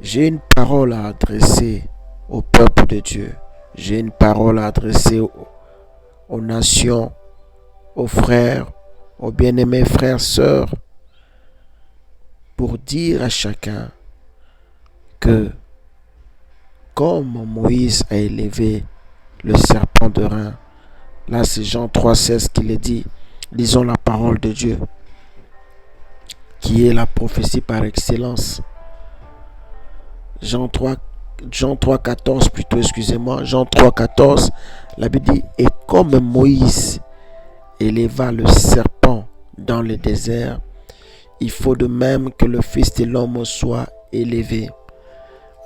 J'ai une parole à adresser au peuple de Dieu. J'ai une parole à adresser aux nations, aux frères, aux bien-aimés frères, sœurs, pour dire à chacun que comme Moïse a élevé le serpent de rein, là c'est Jean 3,16 qui le dit, lisons la parole de Dieu, qui est la prophétie par excellence. Jean 3,14 plutôt, excusez-moi, Jean 3,14, la Bible dit, et comme Moïse éleva le serpent dans le désert, il faut de même que le Fils de l'homme soit élevé.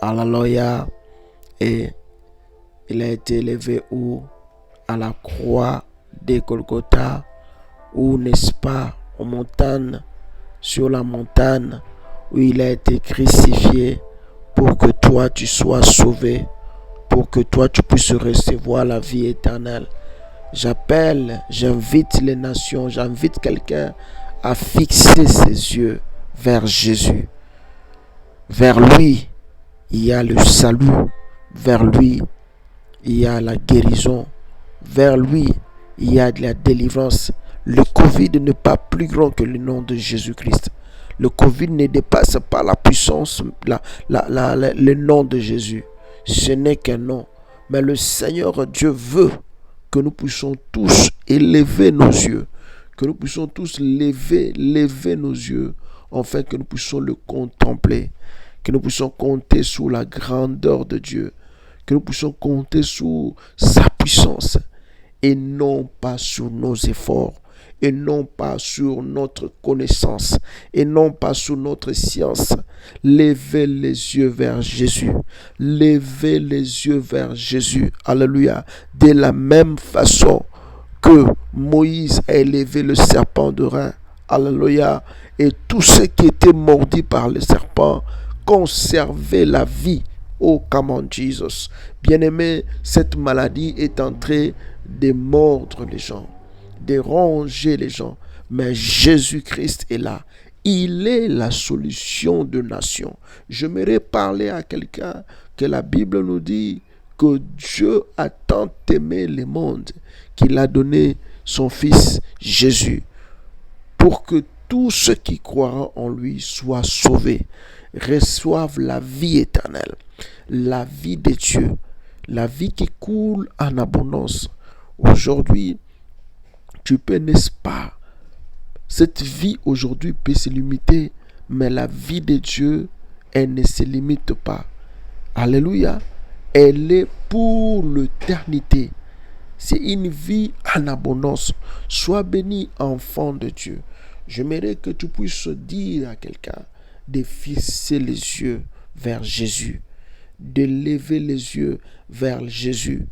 Alléluia. Et il a été élevé où? À la croix de Golgotha, ou n'est-ce pas, aux montagnes, sur la montagne, où il a été crucifié pour que toi tu sois sauvé, pour que toi tu puisses recevoir la vie éternelle. J'invite les nations, j'invite quelqu'un à fixer ses yeux vers Jésus. Vers lui, il y a le salut. Vers lui, il y a la guérison. Vers lui, il y a de la délivrance. Le Covid n'est pas plus grand que le nom de Jésus-Christ. Le Covid ne dépasse pas la puissance, le nom de Jésus. Ce n'est qu'un nom. Mais le Seigneur Dieu veut que nous puissions tous élever nos yeux. Que nous puissions tous lever nos yeux, afin que nous puissions le contempler. Que nous puissions compter sur la grandeur de Dieu. Que nous puissions compter sur sa puissance. Et non pas sur nos efforts. Et non pas sur notre connaissance. Et non pas sur notre science. Levez les yeux vers Jésus. Levez les yeux vers Jésus. Alléluia. De la même façon que Moïse a élevé le serpent de rein. Alléluia. Et tous ceux qui étaient mordus par le serpent conservaient la vie. Oh, come on, Jesus. Bien-aimé, cette maladie est en train de mordre les gens, de ronger les gens. Mais Jésus-Christ est là. Il est la solution de nation. J'aimerais parler à quelqu'un que la Bible nous dit que Dieu a tant aimé le monde qu'il a donné son Fils Jésus pour que tous ceux qui croiront en lui soient sauvés, reçoivent la vie éternelle, la vie de Dieu, la vie qui coule en abondance. Aujourd'hui, tu peux, n'est-ce pas, cette vie aujourd'hui peut se limiter, mais la vie de Dieu, elle ne se limite pas. Alléluia. Elle est pour l'éternité. C'est une vie en abondance. Sois béni, enfant de Dieu. J'aimerais que tu puisses dire à quelqu'un de fixer les yeux vers Jésus, de lever les yeux vers Jésus.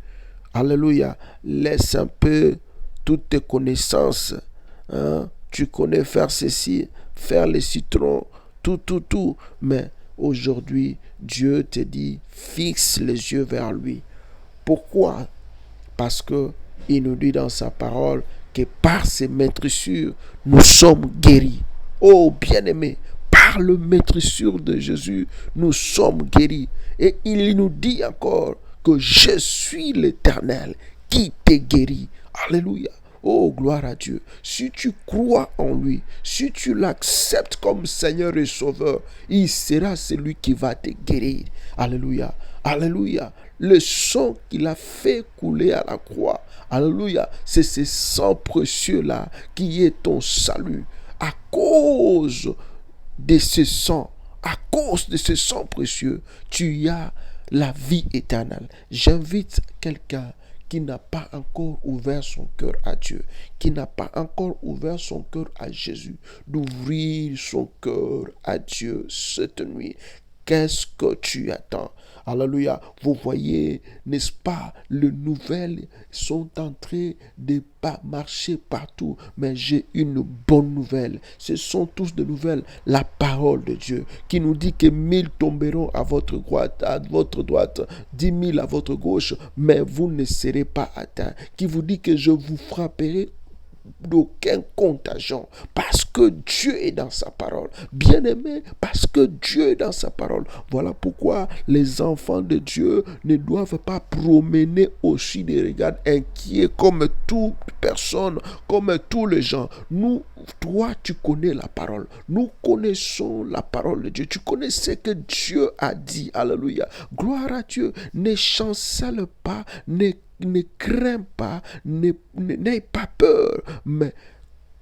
Alléluia. Laisse un peu toutes tes connaissances. Tu connais faire ceci, faire les citrons, tout. Mais aujourd'hui, Dieu te dit, fixe les yeux vers lui. Pourquoi? Parce que il nous dit dans sa parole que par ses maîtrissures, nous sommes guéris. Oh bien-aimé, par le maîtrissure de Jésus, nous sommes guéris. Et il nous dit encore que je suis l'Éternel qui te guérit. Alléluia. Oh, gloire à Dieu. Si tu crois en lui, si tu l'acceptes comme Seigneur et Sauveur, il sera celui qui va te guérir. Alléluia. Alléluia. Le sang qu'il a fait couler à la croix. Alléluia. C'est ce sang précieux-là qui est ton salut. À cause de ce sang, à cause de ce sang précieux, tu as la vie éternelle. J'invite quelqu'un qui n'a pas encore ouvert son cœur à Dieu, qui n'a pas encore ouvert son cœur à Jésus, d'ouvrir son cœur à Dieu cette nuit. Qu'est-ce que tu attends? Alléluia. Vous voyez, n'est-ce pas, les nouvelles sont en train de pas marcher partout, mais j'ai une bonne nouvelle. Ce sont tous de nouvelles. La parole de Dieu qui nous dit que 1000 tomberont à votre droite, 10 000 à votre gauche, mais vous ne serez pas atteints. Qui vous dit que je vous frapperai d'aucun contagion, parce que Dieu est dans sa parole. Bien-aimé, parce que Dieu est dans sa parole. Voilà pourquoi les enfants de Dieu ne doivent pas promener au-dessus des regards inquiets comme toute personne, comme tous les gens. Nous, toi, tu connais la parole. Nous connaissons la parole de Dieu. Tu connais ce que Dieu a dit. Alléluia. Gloire à Dieu. Ne chancelle pas, ne crains pas, n'aie pas peur, mais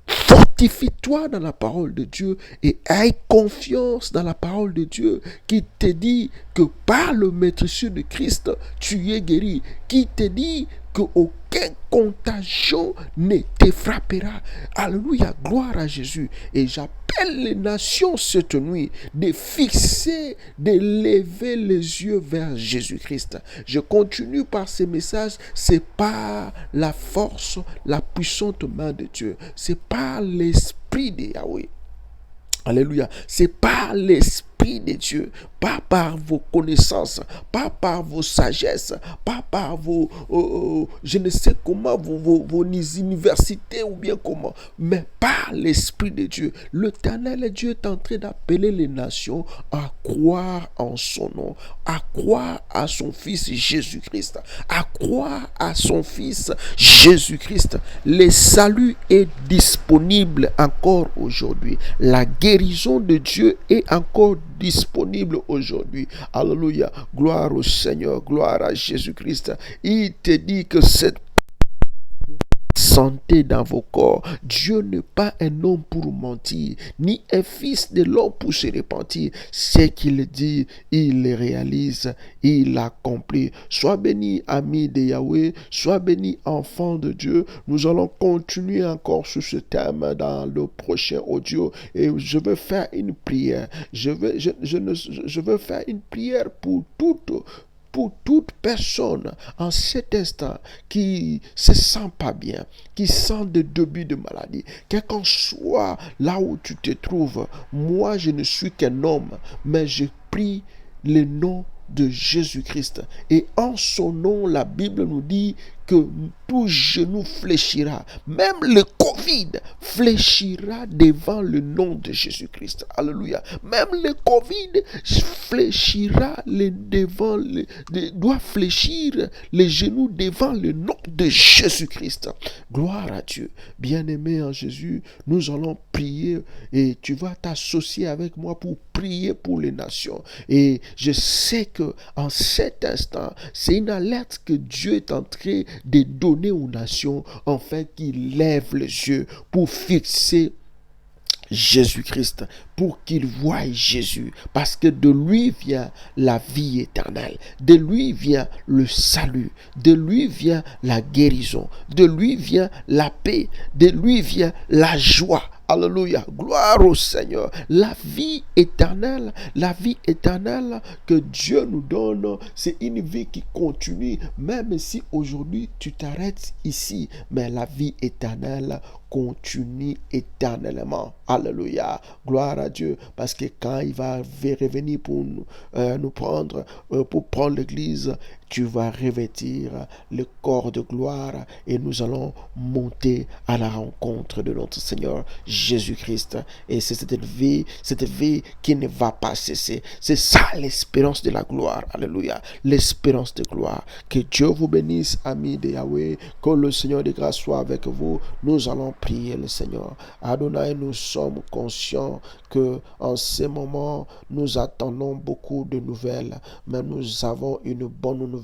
fortifie-toi dans la parole de Dieu et aie confiance dans la parole de Dieu qui te dit que par le maîtrise de Christ, tu es guéri, qui te dit qu'aucun contagion ne te frappera. Alléluia, gloire à Jésus. Et j'appelle les nations cette nuit de fixer, de lever les yeux vers Jésus-Christ. Je continue par ces messages. C'est pas la force, la puissante main de Dieu. C'est pas l'esprit de Yahweh. Alléluia. C'est par l'Esprit de Dieu, pas par vos connaissances, pas par vos sagesses, pas par vos, je ne sais comment, vos universités ou bien comment, mais par l'Esprit de Dieu. L'Éternel Dieu est en train d'appeler les nations à croire en son nom, à croire à son Fils Jésus-Christ, à croire à son Fils Jésus-Christ. Le salut est disponible encore aujourd'hui. La guérison de Dieu est encore disponible aujourd'hui. Alléluia. Gloire au Seigneur. Gloire à Jésus-Christ. Il te dit que cette santé dans vos corps. Dieu n'est pas un homme pour mentir, ni un fils de l'homme pour se repentir. Ce qu'il dit, il le réalise, il l'accomplit. Sois béni, ami de Yahweh, sois béni, enfant de Dieu. Nous allons continuer encore sur ce thème dans le prochain audio et je veux faire une prière. Je veux faire une prière pour toute personne en cet instant qui se sent pas bien, qui sent des débuts de maladie, quel qu'en soit là où tu te trouves, moi je ne suis qu'un homme, mais je prie le nom de Jésus-Christ. Et en son nom, la Bible nous dit que tout genou fléchira. Même le Covid fléchira devant le nom de Jésus-Christ. Alléluia. Même le Covid fléchira doit fléchir les genoux devant le nom de Jésus-Christ. Gloire à Dieu. Bien-aimé en Jésus, nous allons prier et tu vas t'associer avec moi pour prier pour les nations. Et je sais que en cet instant, c'est une alerte que Dieu est en train de donner aux nations, afin qu'ils lèvent les yeux pour fixer Jésus-Christ, pour qu'ils voient Jésus, parce que de lui vient la vie éternelle, de lui vient le salut, de lui vient la guérison, de lui vient la paix, de lui vient la joie. Alléluia, gloire au Seigneur. La vie éternelle que Dieu nous donne, c'est une vie qui continue, même si aujourd'hui tu t'arrêtes ici, mais la vie éternelle continue éternellement. Alléluia, gloire à Dieu, parce que quand il va revenir pour nous prendre, pour prendre l'église, tu vas revêtir le corps de gloire et nous allons monter à la rencontre de notre Seigneur Jésus-Christ. Et c'est cette vie qui ne va pas cesser. C'est ça l'espérance de la gloire. Alléluia. L'espérance de gloire. Que Dieu vous bénisse, amis de Yahweh. Que le Seigneur de grâce soit avec vous. Nous allons prier le Seigneur. Adonai, nous sommes conscients que en ce moment, nous attendons beaucoup de nouvelles. Mais nous avons une bonne nouvelle.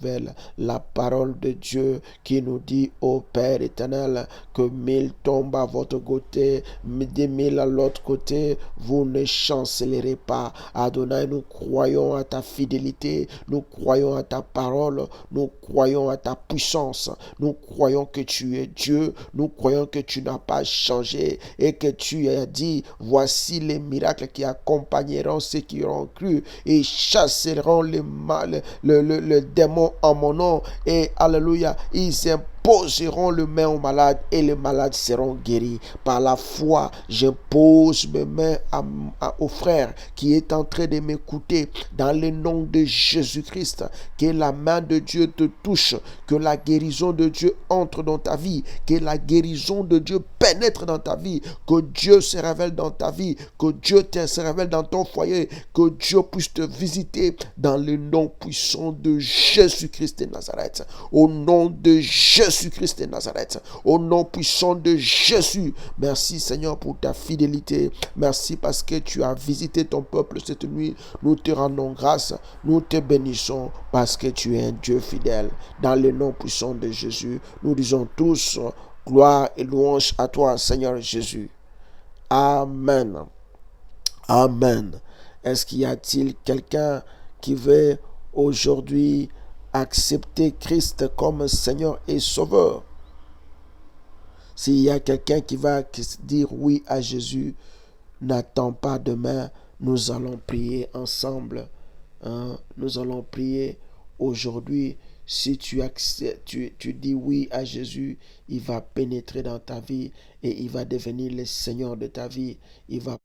La parole de Dieu qui nous dit, ô Père éternel, que 1000 tombent à votre côté, 10 000 à l'autre côté, vous ne chancellerez pas. Adonai, nous croyons à ta fidélité, nous croyons à ta parole, nous croyons à ta puissance, nous croyons que tu es Dieu, nous croyons que tu n'as pas changé et que tu as dit, voici les miracles qui accompagneront ceux qui auront cru et chasseront le mal, le démon en mon nom, et alléluia, ils imposeront les mains aux malades et les malades seront guéris. Par la foi, j'impose mes mains au frère qui est en train de m'écouter dans le nom de Jésus-Christ. Que la main de Dieu te touche, que la guérison de Dieu entre dans ta vie, que la guérison de Dieu pénètre dans ta vie, que Dieu se révèle dans ta vie, que Dieu se révèle dans ton foyer, que Dieu puisse te visiter dans le nom puissant de Jésus-Christ de Nazareth. Au nom de Jésus-Christ de Nazareth, au nom puissant de Jésus. Merci Seigneur pour ta fidélité. Merci parce que tu as visité ton peuple cette nuit. Nous te rendons grâce, nous te bénissons parce que tu es un Dieu fidèle. Dans le nom puissant de Jésus, nous disons tous gloire et louange à toi Seigneur Jésus. Amen. Amen. Est-ce qu'il y a-t-il quelqu'un qui veut aujourd'hui accepter Christ comme Seigneur et Sauveur? S'il y a quelqu'un qui va dire oui à Jésus, n'attends pas demain, nous allons prier ensemble. Nous allons prier aujourd'hui. Si tu dis oui à Jésus, il va pénétrer dans ta vie et il va devenir le Seigneur de ta vie. Il va